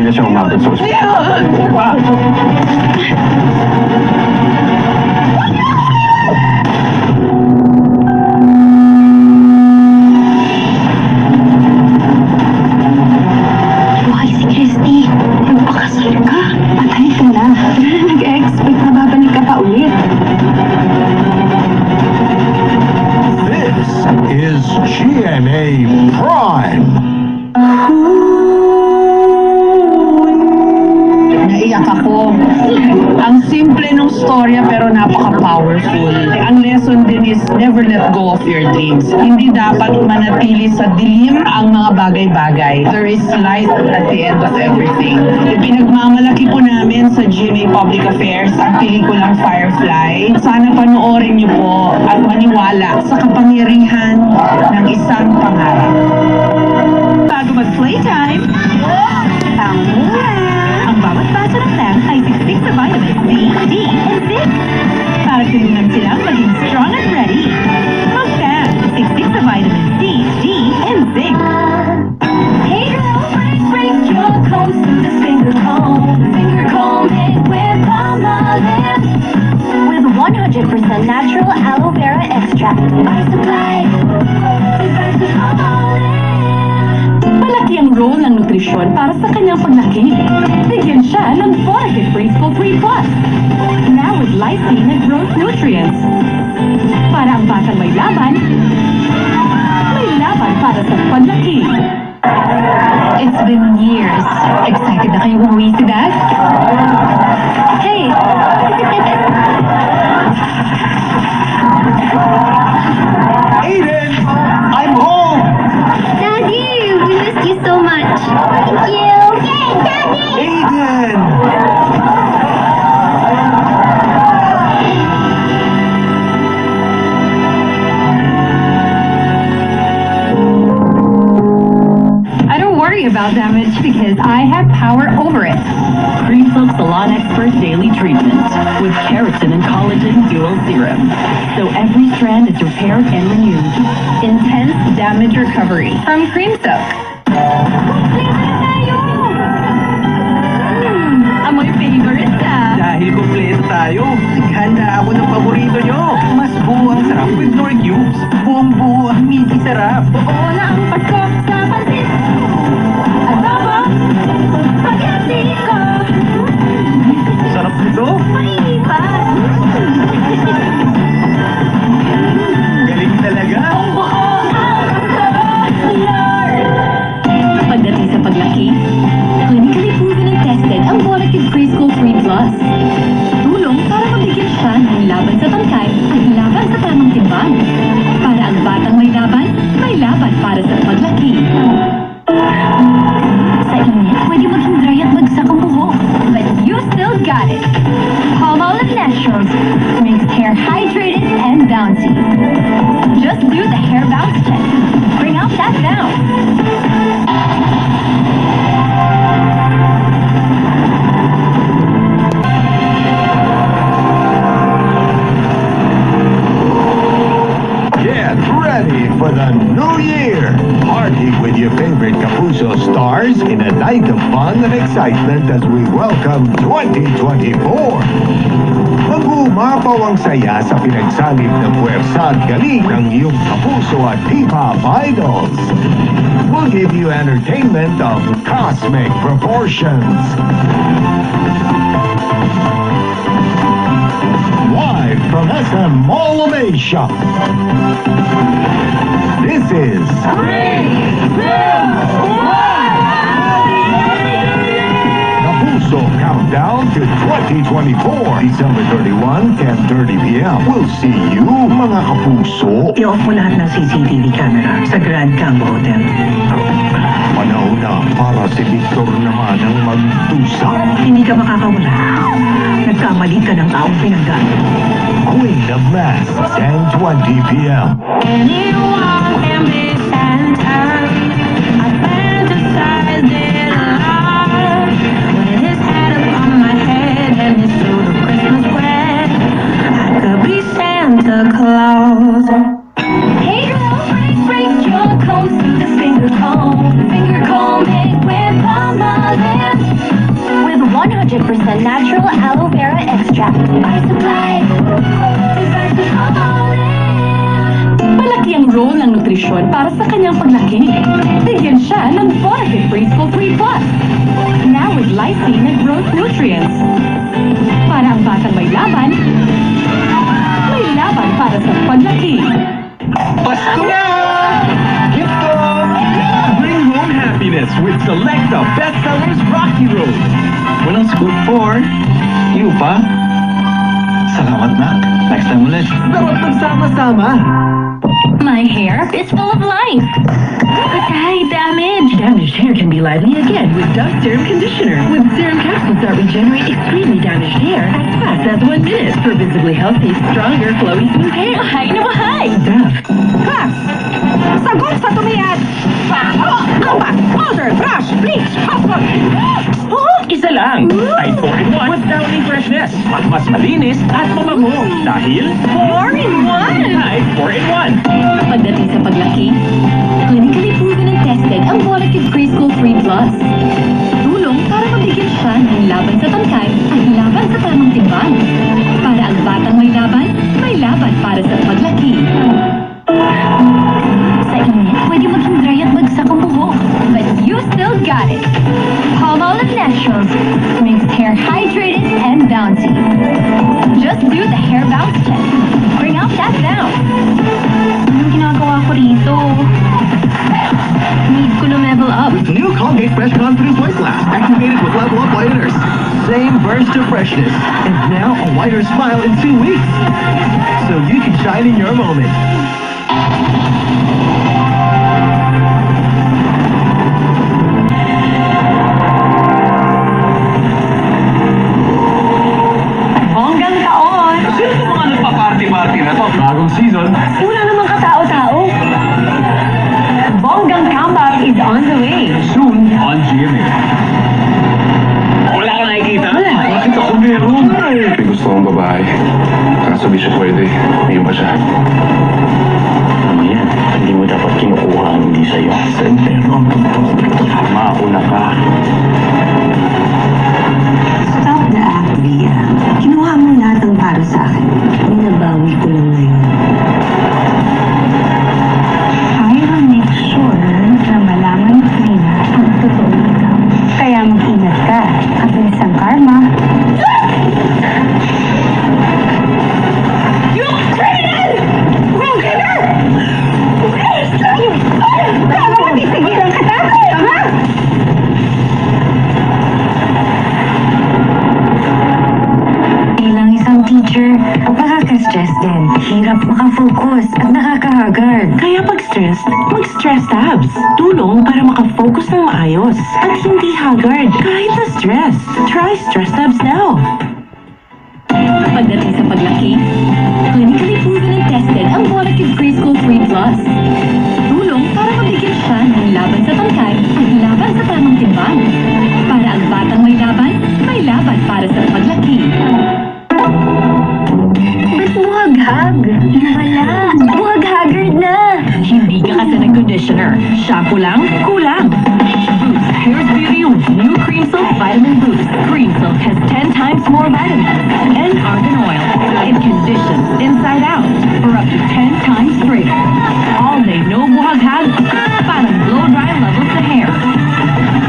niya siya umabot sa ospital. Buhay si Christy. Magpakasal ka. Patay ka na. Nag-expect na babalik ka pa ulit. This is GMA Prime. Naiyak ako. Ang simple ng storya pero napaka-powerful. Ang lesson din is never let go of your dreams. Hindi dapat manatili sa dilim ang mga bagay-bagay. There is light at the end of everything. Pinagmamalaki po namin sa GMA Public Affairs ang pelikulang Firefly. Sana panoorin niyo po at maniwala sa kapangyarihan ng isang pangarap. Bago mag-playtime, ang bawat baso ng lamp ay siksik sa vitamin C, D, and zinc. Para tulungan silang maging strong and ready. Mag-fan, siksik sa vitamin C, D, and zinc. Hey girl, break your combs through the finger comb. Finger comb it with Palmolive. With 100% natural aloe vera extract. I supply. Malaki ang role ng nutrisyon para sa kanyang paglaki. Bigyan siya ng Forte Preschool 3 Plus. Now with lysine and growth nutrients. Para ang batang may laban para sa paglaki. It's been years. Excited na kayong umuwi si Dad? Hey! Aiden, I'm home. Daddy, we missed you so much. Thank you. Yay, Daddy! Aiden. I don't worry about damage because I have power over it. Cream Silk Salon Expert Daily Treatment with keratin and collagen dual serum. So every strand is repaired and renewed. Intense damage recovery from Cream Silk. Amoy favorite ah. Dahil kompleto tayo, naghanda ako ng paborito nyo. Mas buo ang sarap with Nor Cubes. Buong-buo ang misi sarap. Oo na ang pasko sa pansit. Adobo, spaghetti ko. Sarap nito. Maiipas. Galing talaga. Pagdating sa paglaki, clinically proven and tested ang Forte Preschool 3 Plus. Tulong para mabigyan siya ng laban sa tangkay at laban sa tamang timbang. Para ang batang may laban para sa paglaki. Sa init, pwede maging dry at bagsak ang buhok. But you still got it. Palmolive Naturals makes hair hydrated and bouncy. Just do the hair bounce check. Bring out that bounce. Get ready for the new year. Party with your favorite Kapuso stars in a night of fun and excitement as we welcome 2024. Mag-uumapaw ang saya sa pinagsanib ng puwersa at galing ng iyong Kapuso at K-pop idols. We'll give you entertainment of cosmic proportions. Live from SM Mall of Asia. This is 3, 2, 1! Kapuso Countdown to 2024, December 31, 10:30 p.m. We'll see you, mga Kapuso. I-off mo lahat ng CCTV camera sa Grand Campo Hotel. Panahon na para si Victor naman ang magdusa. Hindi ka makakawala. Nagkamali ka ng taong pinanggaling. Queen of Masks, 10:20 p.m. Anyone can be Santa. I fantasized it a lot. With his hat upon my head and his suit of Christmas red, I could be Santa Claus. Hey girl, break your combs through the finger comb. Finger comb it with Palmolive. nutrisyon para sa kanyang paglaki. Bigyan siya ng Foracare Preschool 3 Plus. Now with lysine and growth nutrients. Para ang batang may laban para sa paglaki. Pasko na! Gift ko! Bring home happiness with Selecta Bestsellers Rocky Road. Walang scoop for you pa. Salamat na. Next time ulit. Sarap magsama-sama. My hair is full of life. But hey, damage. Damaged hair can be lively again with Dove Serum Conditioner. With serum capsules that regenerate extremely damaged hair as fast as 1 minute for visibly healthy, stronger, flowy, smooth hair. Mahay na mahay! Dove. Class! Sagot sa tumiyan! Amba! Powder! Brush! Bleach! Hotspot! Isa lang. Tide 4-in-1 with downy freshness. Mas malinis at mabango. Dahil 4-in-1! Tide 4-in-1. Pagdating sa paglaki, clinically proven and tested ang Foracare Preschool 3 Plus. Tulong para mabigyan siya ng laban sa tangkay at laban sa tamang timbang. Para ang batang may laban para sa paglaki. Sa init, pwede maging dry at bagsak ang buhok. But you still got it. Palmolive Naturals makes hair hydrated and bouncy. Just do the hair bounce check. Bring out that bounce. Anong ginagawa ko rito? Need ko na level up. New Colgate Fresh Confidence White Blast. Activated with Level Up Whiteners. Same burst of freshness. And now a whiter smile in 2 weeks. So you can shine in your moment. Bonggang taon! Sino sa mga nagpa-party-party na to? Bagong season. Wala namang katao-tao. Bonggang comeback is on the way. Soon on GMA. Wala ka nakikita? Bakit ako meron? May gusto kong babae. Kaso di siya pwede. May iba siya. Ano yan? Hindi mo dapat kinukuha ang hindi sa'yo. Pero ang totoo. Mauna ka. Stop the act, Via. Kinuha mo lahat ng para sa akin. Binabawi ko lang ngayon. I will make sure na malaman ni Trina ang totoo ikaw. Kaya mag-ingat ka. Kabilis ang karma. You criminal! Wrong-giver! Kaya mo titigilan ka natin, ha? Bilang isang teacher, nakaka-stress din. Hirap makafocus at nakakahagard. Kaya pag stressed, mag-stress tabs. Tulong para makafocus ng maayos. At hindi haggard kahit na stress. Try stress tabs now. Pagdating sa paglaki, clinically proven and tested ang Foracare Preschool 3 Plus. Tulong para mabigyan siya ng laban sa tangkay at laban sa tamang timbang. Para ang batang may laban para sa paglaki. Ba't buhaghag? Wala. Buhaghagard na. Hindi ka kasi ng conditioner. Shampoo lang, kulang. Boost Hair's Beauty with new Cream Silk Vitamin Boost. Cream Silk has 10 times more vitamins and argan oil. It conditions inside out for up to 10 times straighter. All day, no buhaghag, parang blow-dry levels to hair.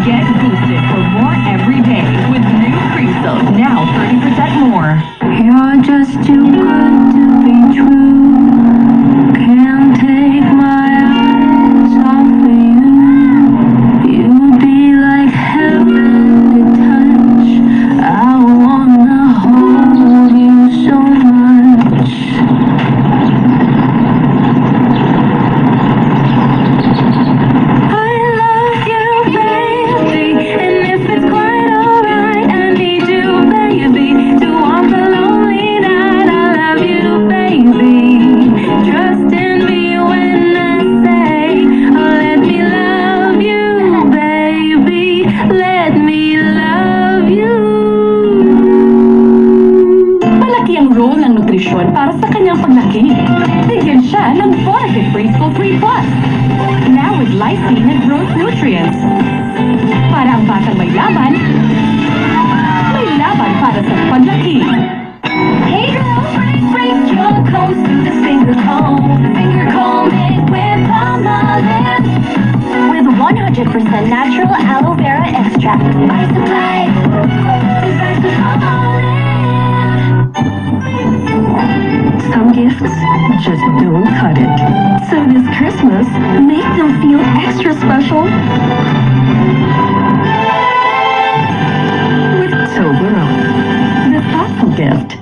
Get boosted for more every day with new Cream Silk. Now 30% more. You're just too good to be true. Can't take my eyes off of you. You'd be like heaven to touch. I wanna hold you so much. I love you, baby, and if it's quite alright, I need you, baby, to walk the lonely night. I love you, baby. Trust in me when I say, oh, let me love you, baby. Let me love you. Malaki ang role ng nutrisyon para sa kanyang paglaki. Bigyan siya ng Foracare Preschool 3 Plus. Now with lysine and growth nutrients. Para ang batang may laban para sa paglaki. Hey girl, break your coast through the finger comb. Finger comb it with natural aloe vera extract. I supply. Designed to Some gifts just don't cut it. So this Christmas, make them feel extra special with Toblerone, the thoughtful gift.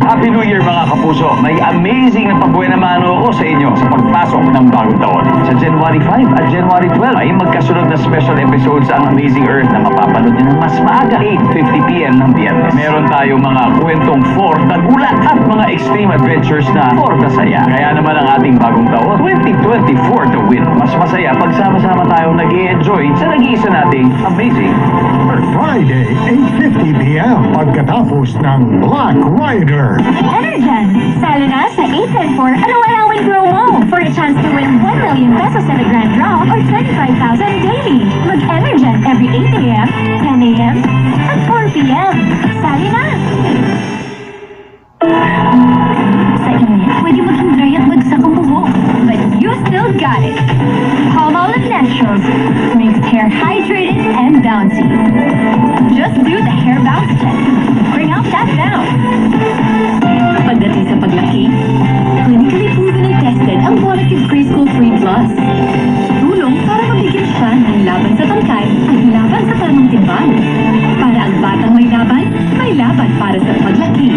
Happy New Year mga kapuso! May amazing na pabuena mano ako sa inyo sa pagpasok ng bagong taon. Sa January 5 at January 12 ay magkasunod na special episodes ang Amazing Earth na mapapanood nyo ng mas maaga 8:50pm ng Biyernes. Meron tayong mga kwentong for na gulat at mga extreme adventures na for the saya. Kaya naman ang ating bagong taon, 2024 to win. Mas masaya pag sama-sama tayong nag-i-enjoy sa nag-iisa nating Amazing Earth. Friday, 8:50 p.m. pagkatapos ng Black Rider. Energen! Salo na sa 8-10-4 anong allowing grow mo for a chance to win 1 million pesos in a grand draw or 25,000 daily. Mag-Energen every 8 a.m., 10 a.m., at 4 p.m. Salo na! Sa init, pwede maging dry at bagsak ang buhok. But you still got it. Palmolive Naturals makes hair hydrated and bouncy. Just do the hair bounce check. Bring out that bounce. Pagdating sa paglaki, clinically proven and tested ang Quality Preschool 3 Plus. Tulong para mabigyan siya ng laban sa tangkay at laban sa tamang timbang. Para ang batang may laban para sa paglaki.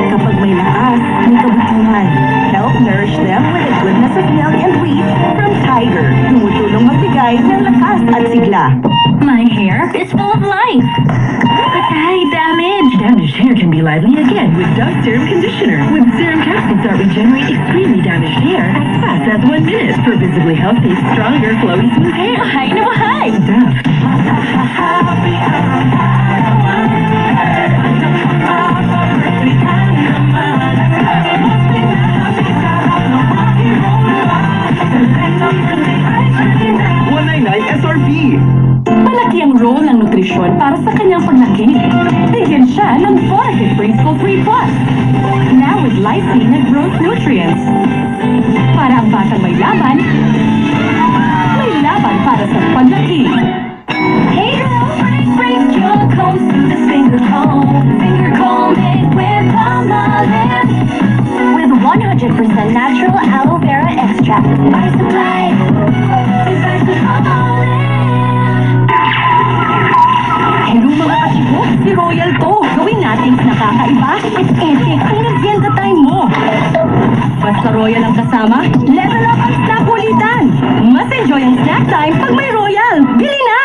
Kapag may lakas, may kabutihan. Help nourish them with the goodness of milk and wheat from Tiger. Tumutulong magbigay ng lakas at sigla. My hair is full of life. But hi, damage. Damaged hair can be lively again with Dove Serum Conditioner. With serum capsules that regenerate extremely damaged hair as fast as 1 minute for visibly healthy, stronger, flowy, smooth hair. Hi na mahay. Dove. SRP! Malaki ang role ng nutrisyon para sa kanyang paglaki. Bigyan siya ng Quality Preschool 3 Plus. Now with lysine and growth nutrients. Para ang batang may laban para sa paglaki. Hey girl, break your combs through the finger comb. Finger comb made with Palmolive. With 100% natural aloe vera extract. I supply. Designed to Palmolive. Hello mga kachiko, si Royal to. Gawin natin nakakaiba at epic ang agenda time mo. Basta Royal ang kasama, level up ang snack ulitan. Mas enjoy ang snack time pag may Royal. Bili na!